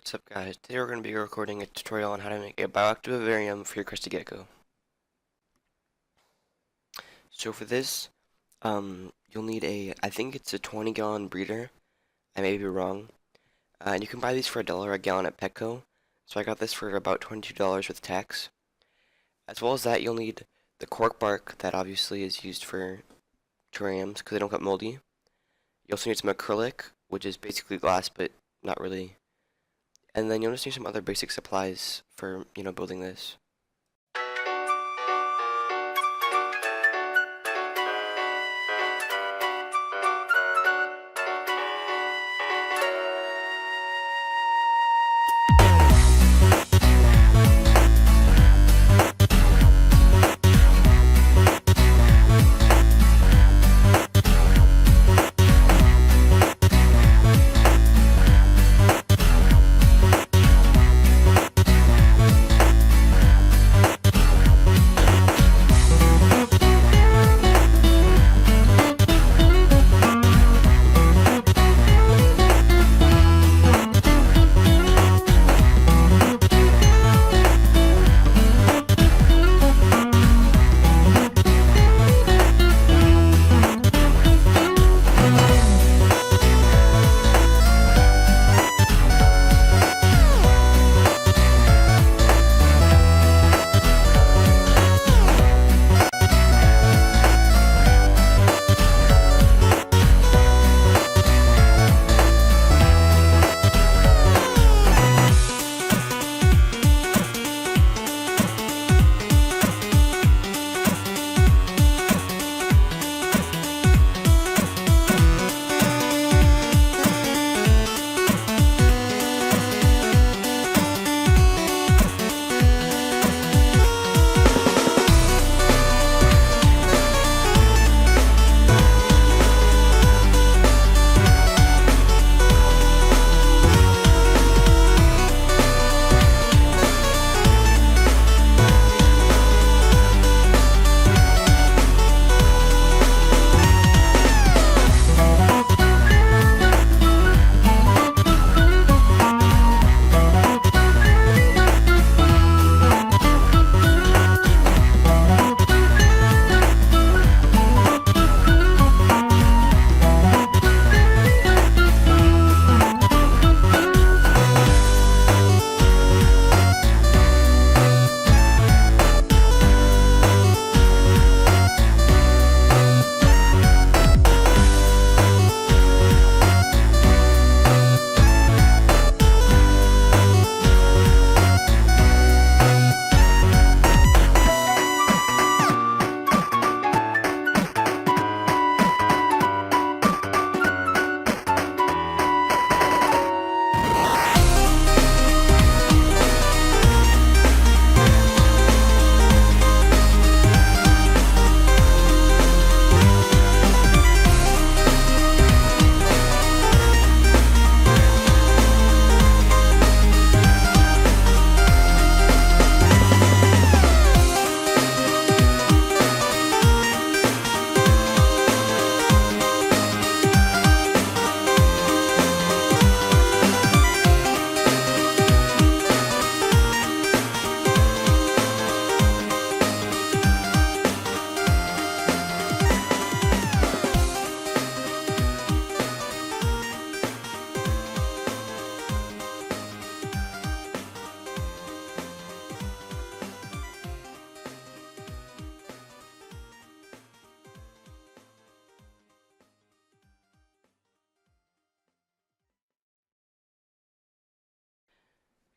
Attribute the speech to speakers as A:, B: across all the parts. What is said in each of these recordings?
A: What's up guys, today we're going to be recording a tutorial on how to make a bioactive vivarium for your crested gecko. So for this, you'll need I think it's a 20-gallon breeder. I may be wrong. And you can buy these for $1 a gallon at Petco. So I got this for about $22 with tax. As well as that, you'll need the cork bark that obviously is used for terrariums because they don't get moldy. You also need some acrylic, which is basically glass but not really. And then you'll just need some other basic supplies for, building this.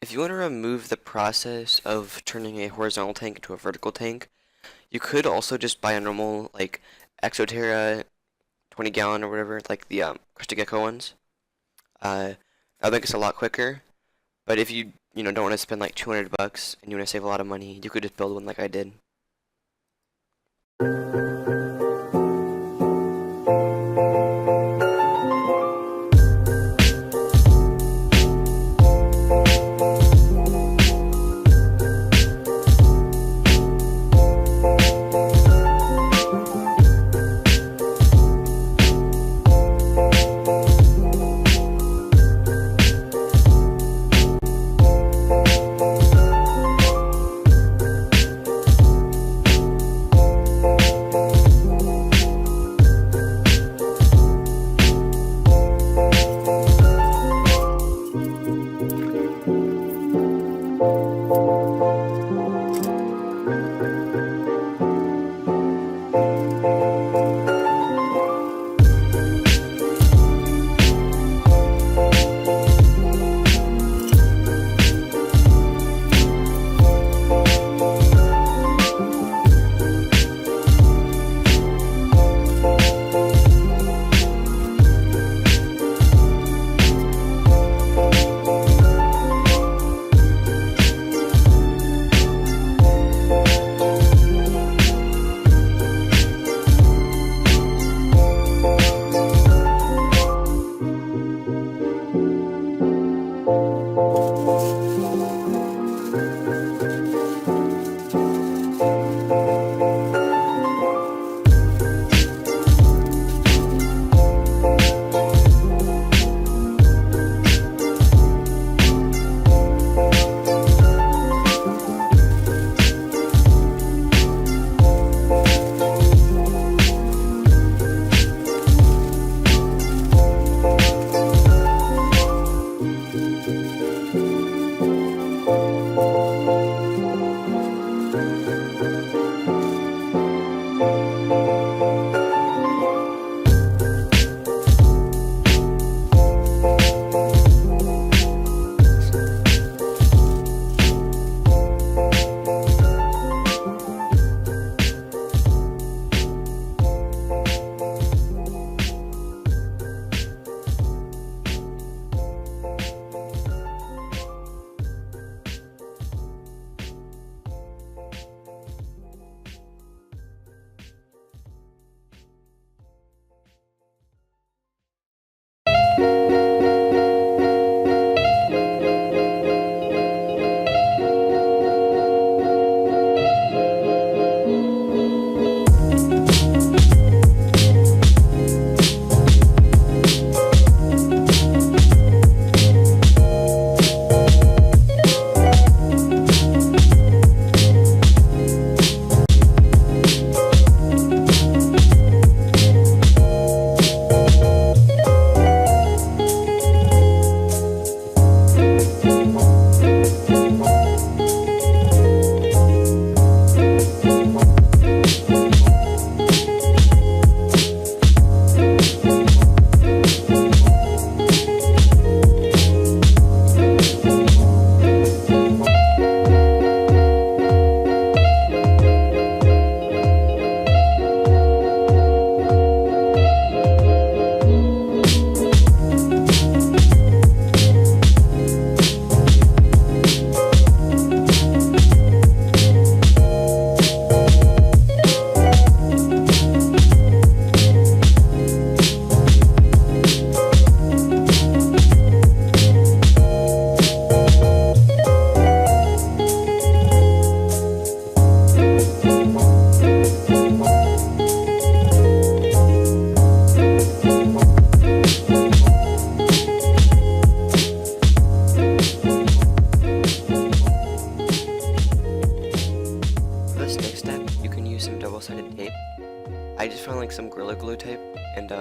A: If you want to remove the process of turning a horizontal tank into a vertical tank, you could also just buy a normal, like, Exoterra 20-gallon or whatever, like the crested gecko ones. That'll make us a lot quicker. But if you, don't want to spend like 200 bucks and you want to save a lot of money, you could just build one like I did.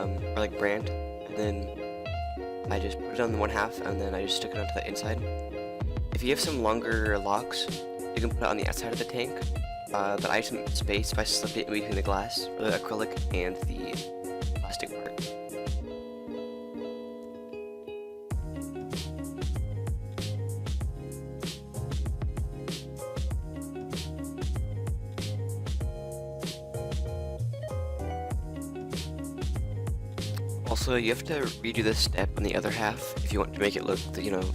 A: or like brand, and then I just put it on the one half, and then I just stuck it onto the inside. If you have some longer locks, you can put it on the outside of the tank, but I have some space by slipping it in between the glass, or the acrylic, and the plastic part. Also, you have to redo this step on the other half if you want to make it look,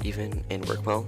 A: even and work well.